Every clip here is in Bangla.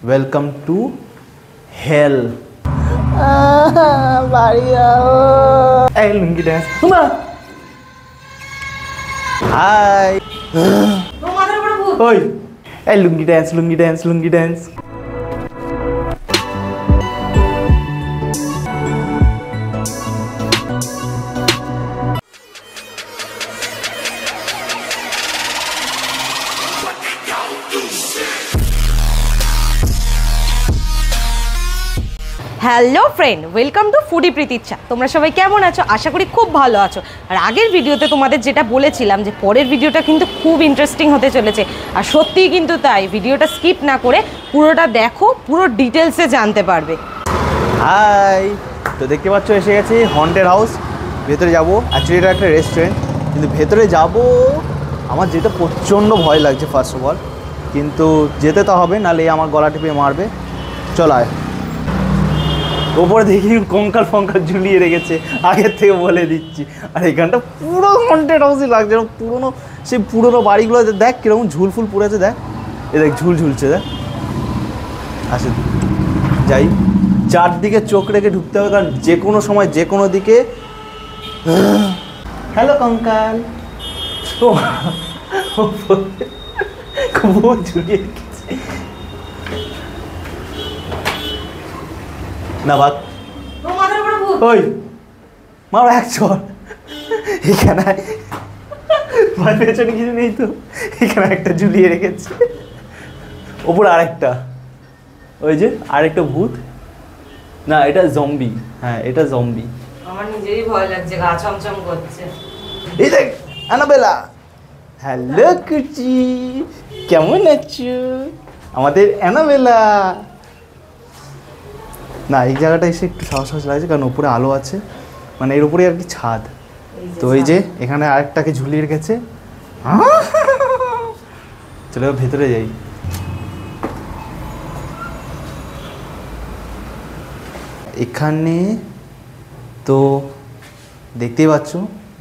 Welcome to hell. বাড়ি যাও। এই লুঙ্গি ড্যান্স হাই ওই এই lungi dance lungi dance lungi dance. Hello friend, welcome to foodie Pritichha. তোমরা সবাই কেমন আছো? আশা করি খুব ভালো আছো। আর আগের ভিডিওতে তোমাদের যেটা বলেছিলাম যে পরের ভিডিওটা কিন্তু খুব ইন্টারেস্টিং হতে চলেছে, আর সত্যিই কিন্তু তাই। ভিডিওটা স্কিপ না করে পুরোটা দেখো, পুরো ডিটেলসে জানতে পারবে। হাই, তো দেখতে পাচ্ছ এসে গেছি হন্টেড হাউস। ভেতরে যাবো, অ্যাকচুয়ালি এটা একটা রেস্টুরেন্ট, কিন্তু ভেতরে যাব আমার যেতে প্রচণ্ড ভয় লাগছে ফার্স্ট অফ অল, কিন্তু যেতে তো হবে, নাহলে আমার গলা টিপে মারবে। চল আয়। ওপরে দেখি কঙ্কাল ফঙ্কাল ঝুলিয়ে রেখেছে, আগের থেকে বলে দিচ্ছি। আর এখানটা পুরো হন্টেড হাউসই লাগছে, পুরোনো সেই পুরোনো বাড়িগুলো দেখ কীরকম ঝুলফুল পড়েছে, দেখ এ দেখ ঝুল ঝুলছে, দেখ। আসে যাই, চারদিকে চোখ রেখে ঢুকতে হবে, কারণ যে কোনো সময় যে কোনো দিকে। হ্যালো কঙ্কাল, খুব ঝুলিয়ে রেখেছে না ভাগ। ওই মার এক চল, এখানে ভয় পেছনে কিছু নেই তো, এখানে একটা ঝুলিয়ে রেখেছে, ওপরে আরেকটা, ওই যে আরেকটা ভূত। না এটা জম্বি, হ্যাঁ এটা জম্বি। আমার নিজেরই ভয় লাগছে, গা ছমছম করছে। এই দেখ অ্যানাবেলা। হ্যালো কুচি, কেমন আছো? আমাদের অ্যানাবেলা। না এই জায়গাটা এসে একটু সাহস সাহস লাগছে, কারণ উপরে আলো আছে, মানে এর উপরে আর কি ছাদ। তো এই যে এখানে আরেকটাকে ঝুলিয়ে রেখেছে। চলো ভেতরে যাই। এখানে তো দেখতেই পাচ্ছ,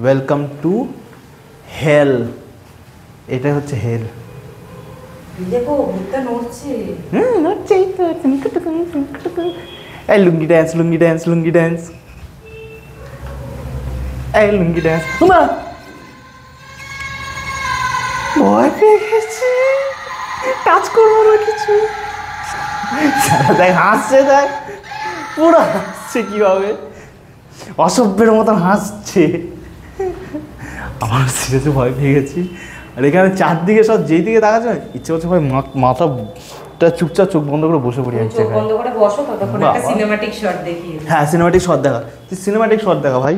ওয়েলকাম টু হেল। এটা হচ্ছে হেল। দেখো ভূতটা নড়ছে। নড়ছে তো। এই lungi dance lungi dance lungi dance. এই লুঙ্গি ড্যান্স। ভয় পেয়ে গেছে, টাচ করবো না কিছু। দেখ হাসছে, দেখ পুরো হাসছে কিভাবে, অসভ্যের মতন হাসছে। আমার সিরিয়াসলি ভয় পেয়ে গেছি। আর এখানে চারদিকে সব যেই দিকে দেখা যায়, ইচ্ছে করছে ভাই মাথাটা চুপচাপ চোখ বন্ধ করে বসে পড়ি। চোখ বন্ধ করে বসো, ততক্ষণ একটা সিনেম্যাটিক শট দেখি। হ্যাঁ সিনেম্যাটিক শট দেখা, তুই সিনেম্যাটিক শট দেখা ভাই।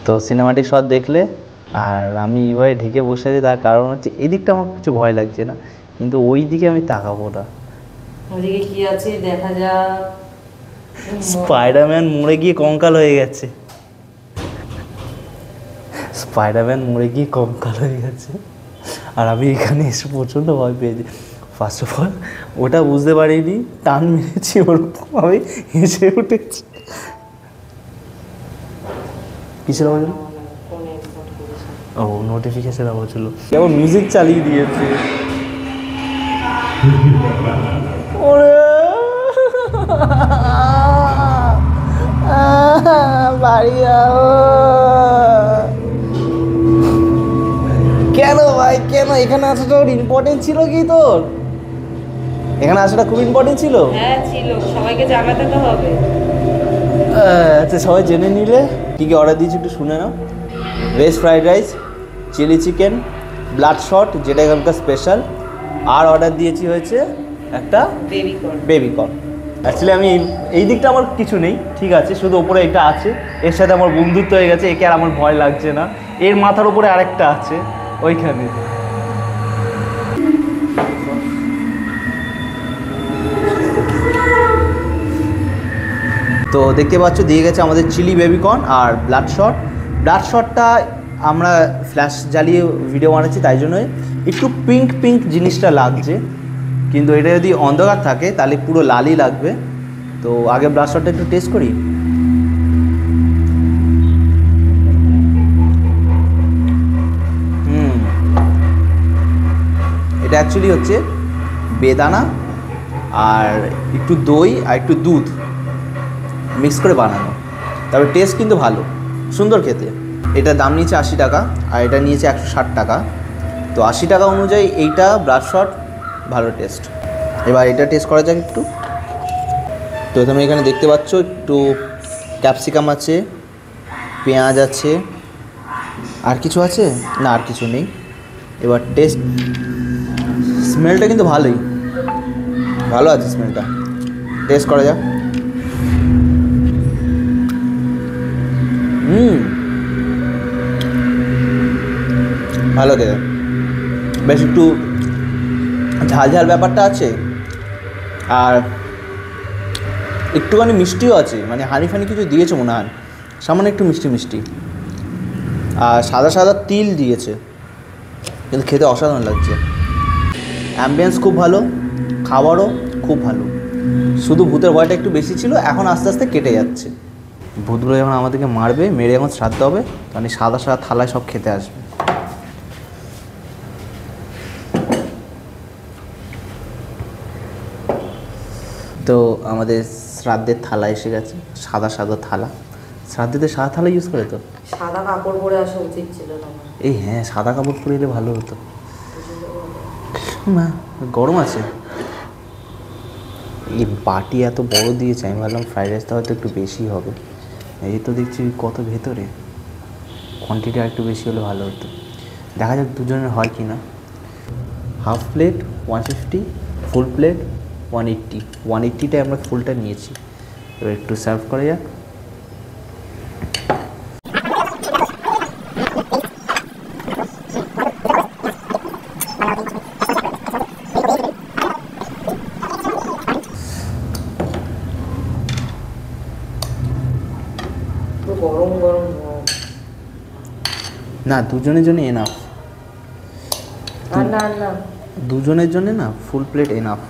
তো সিনেমাটিক শট দেখলে, আর আমি এইভাবে ঢেকে বসে আছি, তার কারণ হচ্ছে এদিকটা আমার কিছু ভয় লাগছে না, কিন্তু ওই দিকে আমি তাকাবো না। ওদিকে কি আছে দেখা যাক। স্পাইডারম্যান মরে গিয়ে কঙ্কাল হয়ে গেছে, স্পাইডারম্যান মরে গিয়ে কঙ্কাল হয়ে গেছে। আর আমি এখানে এসে প্রচণ্ড ভয় পেয়েছি। ফার্স্ট অফ অল ওটা বুঝতে পারিনি, টান মেরেছি ওরকম আমি হেসে উঠেছি। কিসের আওয়াজ হলো? ও নোটিফিকেশন আওয়াজ হলো, কেমন মিউজিক চালিয়ে দিয়েছে। ওরে বাড়ি যাও। ভাই কেন এখানে আসাটা ওর ইম্পর্টেন্ট ছিল কি তোর? এখানে আসাটা খুব ইম্পর্টেন্ট ছিল। হ্যাঁ ছিল, সবাইকে জানাতে তো হবে। আচ্ছা সবাই জেনে নিলে কী কী অর্ডার দিয়েছি একটু শুনে নাও। Veg fried rice, chilli chicken, blood shot যেটা এখানকার স্পেশাল, আর অর্ডার দিয়েছি হয়েছে একটা বেবি কর্ন। অ্যাকচুয়ালি আমি এই দিকটা আমার কিছু নেই, ঠিক আছে, শুধু ওপরে এটা আছে, এর সাথে আমার বন্ধুত্ব হয়ে গেছে, একে আর আমার ভয় লাগছে না। এর মাথার উপরে আরেকটা আছে ওইখানে। তো দেখতে পাচ্ছ দিয়ে গেছে আমাদের চিলি বেবিকর্ন আর ব্লাড শট। ব্লাড শটটা আমরা ফ্ল্যাশ জ্বালিয়ে ভিডিও বানাচ্ছি, তাই জন্যই একটু পিঙ্ক পিঙ্ক জিনিসটা লাগছে, কিন্তু এটা যদি অন্ধকার থাকে তাহলে পুরো লালই লাগবে। তো আগে ব্লাড শটটা একটু টেস্ট করি। এটা অ্যাকচুয়ালি হচ্ছে বেদানা আর একটু দই আর একটু দুধ মিক্স করে বানানো, তবে টেস্ট কিন্তু ভালো, সুন্দর খেতে। এটা দাম নিয়েছে 80 টাকা আর এটা নিয়েছে 160 টাকা। তো 80 টাকা অনুযায়ী এইটা ব্লাড শট ভালো টেস্ট। এবার এটা টেস্ট করা যাক একটু। তো তুমি এখানে দেখতে পাচ্ছ একটু ক্যাপসিকাম আছে, পেঁয়াজ আছে, আর কিছু আছে না? আর কিছু নেই। এবার টেস্ট, স্মেলটা কিন্তু ভালোই, ভালো আছে স্মেলটা। টেস্ট করা যাক। ভালো খেতে, বেশ একটু ঝাল ঝাল ব্যাপারটা আছে, আর একটুখানি মিষ্টিও আছে, মানে হানি ফানি কিছু দিয়েছে মনে হয়, সামান্য একটু মিষ্টি মিষ্টি, আর সাদা সাদা তিল দিয়েছে, কিন্তু খেতে অসাধারণ লাগছে। অ্যাম্বিয়েন্স খুব ভালো, খাবারও খুব ভালো, শুধু ভূতের ভয়টা একটু বেশি ছিল, এখন আস্তে আস্তে কেটে যাচ্ছে। ভূতগুলো যখন আমাদেরকে মারবে, মেরে যখন শ্রাদ্ধ হবে, তখন সাদা সাদা থালায় সব খেতে আসবে। তো আমাদের শ্রাদ্ধের থালা এসে গেছে, সাদা সাদা থালা। শ্রাদ্ধেতে সাদা থালা ইউজ করে তো? সাদা কাপড় পরে আসা উচিত ছিল না। এই হ্যাঁ, সাদা কাপড় পরে এলে ভালো হতো। মা গরম আছে। এই বাটি এত বড় দিয়েছে, আমি ভাবলাম ফ্রাইড রাইসটা হয়তো একটু বেশি হবে, এই তো দেখছি কত ভেতরে, কোয়ান্টিটি আর একটু বেশি হলে ভালো হতো। দেখা যাক দুজনের হয় কি না। Half plate 150, full plate 180। 180টায় আমরা ফুলটা নিয়েছি। এবার একটু সার্ভ করা যাক। গরম গরম না, দুজনের জন্য এনাফ। না না, দুজনের জন্য না, ফুল প্লেট এনাফ,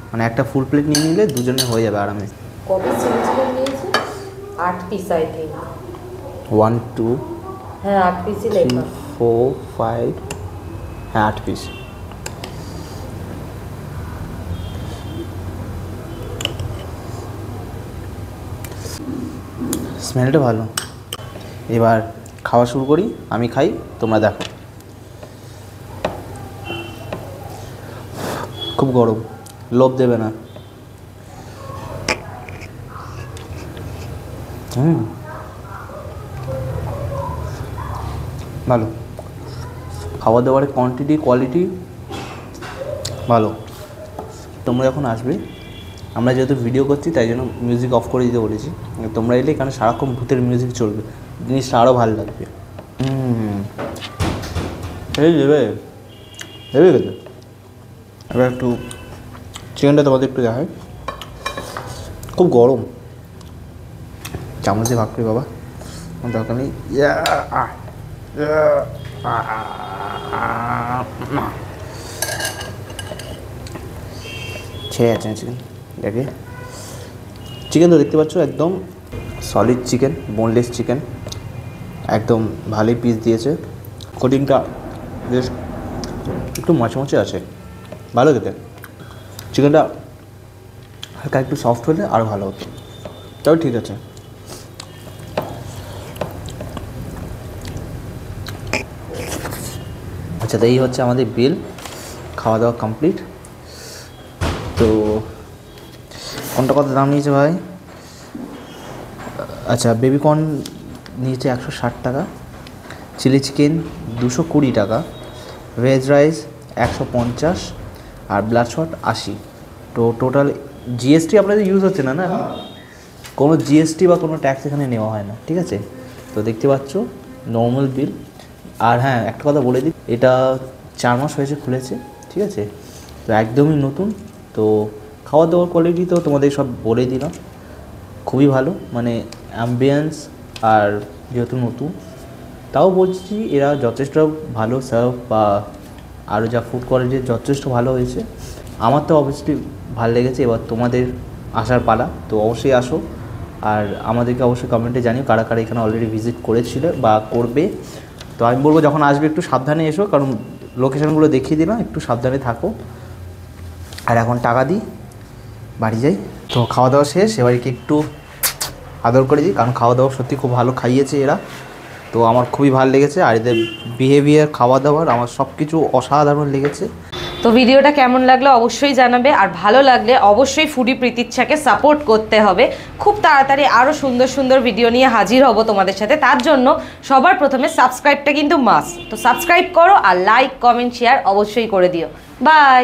মানে একটা ফুল প্লেট নিয়ে নিলে দুজনে হয়ে যাবে আরামে। কত চিলি চিকেন নিয়েছে? 8 পিস আই থিঙ্ক। 1 2 হ্যাঁ 8 পিসই 3 লেখা। 4 5, হ্যাঁ 8 পিস। স্মেলটা ভালো। এবার খাওয়া শুরু করি, আমি খাই, তোমরা দেখো। খুব গরম, লোভ দেবে না। ভালো খাবার দাবারের কোয়ান্টিটি কোয়ালিটি ভালো। তোমরা যখন আসবে, আমরা যেহেতু ভিডিও করছি তাই জন্য মিউজিক অফ করে দিতে বলেছি, তোমরা এলে এখানে সারাক্ষণ ভূতের মিউজিক চলবে, জিনিসটা আরও ভালো লাগবে। এই দেবে দেবে খেতে। এবার একটু চিকেনটা তোমাদের একটু দেখায়, খুব গরম, চামচ দিয়ে ভাগ করি বাবা, দরকার নেই। ছেড়ে যাচ্ছে চিকেন, দেখে চিকেন তো দেখতে পাচ্ছ, একদম সলিড চিকেন, বোনলেস চিকেন, একদম ভালোই পিস দিয়েছে। কোটিংটা বেশ একটু মচমচে আছে, ভালো খেতে। চিকেনটা হালকা একটু সফট হলে আরও ভালো হতো, তবে ঠিক আছে। আচ্ছা, তো এই হচ্ছে আমাদের বিল, খাওয়া দাওয়া কমপ্লিট। তো কোনটা কত দাম নিয়েছে ভাই? আচ্ছা, বেবিকর্ন নিয়েছে 160 টাকা, চিলি চিকেন 220 টাকা, ভেজ রাইস 150 আর ব্লাড শট 80। তো টোটাল জিএসটি আপনাদের ইউজ হচ্ছে না, না কোনো জিএসটি বা কোনো ট্যাক্স এখানে নেওয়া হয় না, ঠিক আছে? তো দেখতে পাচ্ছ নর্মাল বিল। আর হ্যাঁ, একটা কথা বলে দিই, এটা 4 মাস হয়েছে খুলেছে, ঠিক আছে? তো একদমই নতুন। তো খাওয়া দাওয়ার কোয়ালিটি তো তোমাদের সব বলে দিলাম, খুবই ভালো, মানে অ্যাম্বিয়েন্স আর যেহেতু নতুন, তাও বলছি এরা যথেষ্ট ভালো সার্ভ বা আরও যা ফুড কোয়ালিটি যথেষ্ট ভালো হয়েছে। আমার তো অবভিয়াসলি ভালো লেগেছে। এবার তোমাদের আসার পালা, তো অবশ্যই আসো। আর আমাদেরকে অবশ্যই কমেন্টে জানিও কারা কারা এখানে অলরেডি ভিজিট করেছিল বা করবে। তো আমি বলবো যখন আসবে একটু সাবধানে এসো, কারণ লোকেশানগুলো দেখিয়ে দিলাম, একটু সাবধানে থাকো। আর এখন টাকা দিই, বাড়ি যাই। তো খাওয়া দাওয়া শেষ, এবারকে একটু আদর করে দিই, কারণ খাওয়া দাওয়া সত্যি খুব ভালো খাইয়েছে এরা। তো আমার খুবই ভালো লেগেছে, আর এদের বিহেভিয়ার, খাওয়া দাওয়ার আমার সব কিছু অসাধারণ লেগেছে। তো ভিডিওটা কেমন লাগলো অবশ্যই জানাবে, আর ভালো লাগলে অবশ্যই ফুডি প্রতীচ্ছাকে সাপোর্ট করতে হবে। খুব তাড়াতাড়ি আরও সুন্দর সুন্দর ভিডিও নিয়ে হাজির হব তোমাদের সাথে। তার জন্য সবার প্রথমে সাবস্ক্রাইবটা কিন্তু মাস্ট। তো সাবস্ক্রাইব করো আর লাইক, কমেন্ট, শেয়ার অবশ্যই করে দিও। বাই।